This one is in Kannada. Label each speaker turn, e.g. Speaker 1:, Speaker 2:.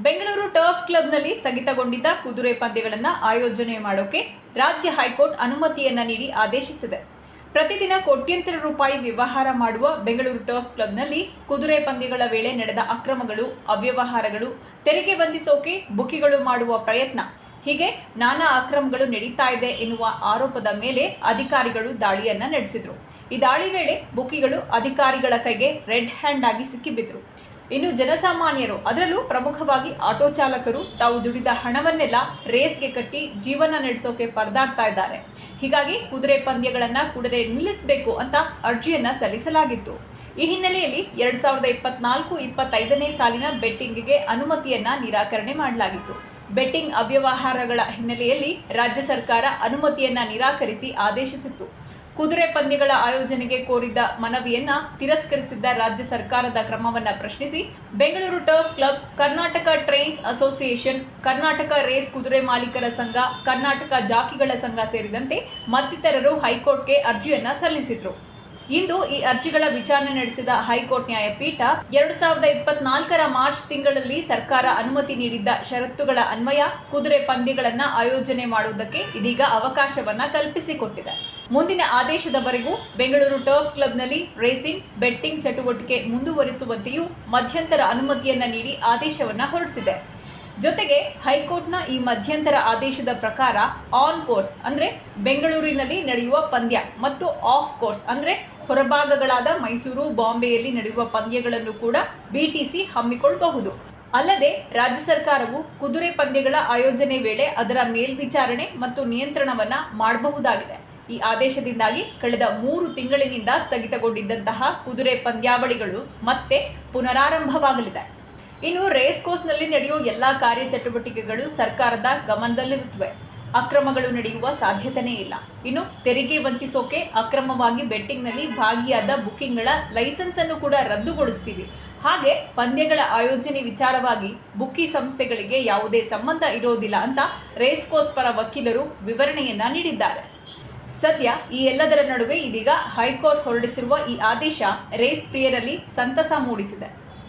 Speaker 1: ಬೆಂಗಳೂರು ಟರ್ಫ್ ಕ್ಲಬ್ನಲ್ಲಿ ಸ್ಥಗಿತಗೊಂಡಿದ್ದ ಕುದುರೆ ಪಂದ್ಯಗಳನ್ನು ಆಯೋಜನೆ ಮಾಡೋಕೆ ರಾಜ್ಯ ಹೈಕೋರ್ಟ್ ಅನುಮತಿಯನ್ನ ನೀಡಿ ಆದೇಶಿಸಿದೆ. ಪ್ರತಿದಿನ ಕೋಟ್ಯಂತರ ರೂಪಾಯಿ ವ್ಯವಹಾರ ಮಾಡುವ ಬೆಂಗಳೂರು ಟರ್ಫ್ ಕ್ಲಬ್ನಲ್ಲಿ ಕುದುರೆ ಪಂದ್ಯಗಳ ವೇಳೆ ನಡೆದ ಅಕ್ರಮಗಳು, ಅವ್ಯವಹಾರಗಳು, ತೆರಿಗೆ ವಂಚಿಸೋಕೆ ಬುಕಿಗಳು ಮಾಡುವ ಪ್ರಯತ್ನ ಹೀಗೆ ನಾನಾ ಅಕ್ರಮಗಳು ನಡೀತಾ ಇದೆ ಎನ್ನುವ ಆರೋಪದ ಮೇಲೆ ಅಧಿಕಾರಿಗಳು ದಾಳಿಯನ್ನ ನಡೆಸಿದರು. ಈ ದಾಳಿ ವೇಳೆ ಬುಕಿಗಳು ಅಧಿಕಾರಿಗಳ ಕೈಗೆ ರೆಡ್ ಹ್ಯಾಂಡ್ ಆಗಿ ಸಿಕ್ಕಿಬಿದ್ರು. ಇನ್ನು ಜನಸಾಮಾನ್ಯರು, ಅದರಲ್ಲೂ ಪ್ರಮುಖವಾಗಿ ಆಟೋ ಚಾಲಕರು ತಾವು ದುಡಿದ ಹಣವನ್ನೆಲ್ಲ ರೇಸ್ಗೆ ಕಟ್ಟಿ ಜೀವನ ನಡೆಸೋಕೆ ಪರದಾಡ್ತಾ ಇದ್ದಾರೆ. ಹೀಗಾಗಿ ಕುದುರೆ ಪಂದ್ಯಗಳನ್ನು ಕೂಡಲೇ ನಿಲ್ಲಿಸಬೇಕು ಅಂತ ಅರ್ಜಿಯನ್ನ ಸಲ್ಲಿಸಲಾಗಿತ್ತು. ಈ ಹಿನ್ನೆಲೆಯಲ್ಲಿ 2024-25ನೇ ಸಾಲಿನ ಬೆಟ್ಟಿಂಗ್ಗೆ ಅನುಮತಿಯನ್ನ ನಿರಾಕರಣೆ ಮಾಡಲಾಗಿತ್ತು. ಬೆಟ್ಟಿಂಗ್ ಅವ್ಯವಹಾರಗಳ ಹಿನ್ನೆಲೆಯಲ್ಲಿ ರಾಜ್ಯ ಸರ್ಕಾರ ಅನುಮತಿಯನ್ನ ನಿರಾಕರಿಸಿ ಆದೇಶಿಸಿತ್ತು. ಕುದುರೆ ಪಂದ್ಯಗಳ ಆಯೋಜನೆಗೆ ಕೋರಿದ್ದ ಮನವಿಯನ್ನ ತಿರಸ್ಕರಿಸಿದ್ದ ರಾಜ್ಯ ಸರ್ಕಾರದ ಕ್ರಮವನ್ನು ಪ್ರಶ್ನಿಸಿ Bengaluru turf club, Karnataka trains association, Karnataka race ಕುದುರೆ ಮಾಲೀಕರ ಸಂಘ, ಕರ್ನಾಟಕ ಜಾಕಿಗಳ ಸಂಘ ಸೇರಿದಂತೆ ಮತ್ತಿತರರು ಹೈಕೋರ್ಟ್ಗೆ ಅರ್ಜಿಯನ್ನ ಸಲ್ಲಿಸಿದ್ರು. ಇಂದು ಈ ಅರ್ಜಿಗಳ ವಿಚಾರಣೆ ನಡೆಸಿದ ಹೈಕೋರ್ಟ್ ನ್ಯಾಯಪೀಠ 2024ರ ಮಾರ್ಚ್ ತಿಂಗಳಲ್ಲಿ ಸರ್ಕಾರ ಅನುಮತಿ ನೀಡಿದ್ದ ಷರತ್ತುಗಳ ಅನ್ವಯ ಕುದುರೆ ಪಂದ್ಯಗಳನ್ನು ಆಯೋಜನೆ ಮಾಡುವುದಕ್ಕೆ ಇದೀಗ ಅವಕಾಶವನ್ನ ಕಲ್ಪಿಸಿಕೊಟ್ಟಿದೆ. ಮುಂದಿನ ಆದೇಶದವರೆಗೂ ಬೆಂಗಳೂರು ಟರ್ಫ್ ಕ್ಲಬ್ನಲ್ಲಿ ರೇಸಿಂಗ್, ಬೆಟ್ಟಿಂಗ್ ಚಟುವಟಿಕೆ ಮುಂದುವರಿಸುವಂತೆಯೂ ಮಧ್ಯಂತರ ಅನುಮತಿಯನ್ನ ನೀಡಿ ಆದೇಶವನ್ನ ಹೊರಡಿಸಿದೆ. ಜೊತೆಗೆ ಹೈಕೋರ್ಟ್ನ ಈ ಮಧ್ಯಂತರ ಆದೇಶದ ಪ್ರಕಾರ ಆನ್ ಕೋರ್ಸ್ ಅಂದರೆ ಬೆಂಗಳೂರಿನಲ್ಲಿ ನಡೆಯುವ ಪಂದ್ಯ ಮತ್ತು ಆಫ್ ಕೋರ್ಸ್ ಅಂದರೆ ಹೊರಭಾಗಗಳಾದ ಮೈಸೂರು, ಬಾಂಬೆಯಲ್ಲಿ ನಡೆಯುವ ಪಂದ್ಯಗಳನ್ನು ಕೂಡ ಬಿಟಿಸಿ ಹಮ್ಮಿಕೊಳ್ಳಬಹುದು. ಅಲ್ಲದೆ ರಾಜ್ಯ ಸರ್ಕಾರವು ಕುದುರೆ ಪಂದ್ಯಗಳ ಆಯೋಜನೆ ವೇಳೆ ಅದರ ಮೇಲ್ವಿಚಾರಣೆ ಮತ್ತು ನಿಯಂತ್ರಣವನ್ನು ಮಾಡಬಹುದಾಗಿದೆ. ಈ ಆದೇಶದಿಂದಾಗಿ ಕಳೆದ 3 ತಿಂಗಳಿನಿಂದ ಸ್ಥಗಿತಗೊಂಡಿದ್ದಂತಹ ಕುದುರೆ ಪಂದ್ಯಾವಳಿಗಳು ಮತ್ತೆ ಪುನರಾರಂಭವಾಗಲಿದೆ. ಇನ್ನು ರೇಸ್ ಕೋರ್ಸ್ನಲ್ಲಿ ನಡೆಯುವ ಎಲ್ಲ ಕಾರ್ಯಚಟುವಟಿಕೆಗಳು ಸರ್ಕಾರದ ಗಮನದಲ್ಲಿರುತ್ತವೆ. ಅಕ್ರಮಗಳು ನಡೆಯುವ ಸಾಧ್ಯತೆಯೇ ಇಲ್ಲ. ಇನ್ನು ತೆರಿಗೆ ವಂಚಿಸೋಕೆ ಅಕ್ರಮವಾಗಿ ಬೆಟ್ಟಿಂಗ್ನಲ್ಲಿ ಭಾಗಿಯಾದ ಬುಕಿಂಗ್ಗಳ ಲೈಸೆನ್ಸ್ ಅನ್ನು ಕೂಡ ರದ್ದುಗೊಳಿಸ್ತೀವಿ. ಹಾಗೆ ಪಂದ್ಯಗಳ ಆಯೋಜನೆ ವಿಚಾರವಾಗಿ ಬುಕ್ಕಿ ಸಂಸ್ಥೆಗಳಿಗೆ ಯಾವುದೇ ಸಂಬಂಧ ಇರೋದಿಲ್ಲ ಅಂತ ರೇಸ್ ಕೋರ್ಸ್ ಪರ ವಕೀಲರು ವಿವರಣೆಯನ್ನ ನೀಡಿದ್ದಾರೆ. ಸದ್ಯ ಈ ಎಲ್ಲದರ ನಡುವೆ ಇದೀಗ ಹೈಕೋರ್ಟ್ ಹೊರಡಿಸಿರುವ ಈ ಆದೇಶ ರೇಸ್ ಪ್ರಿಯರಲ್ಲಿ ಸಂತಸ ಮೂಡಿಸಿದೆ.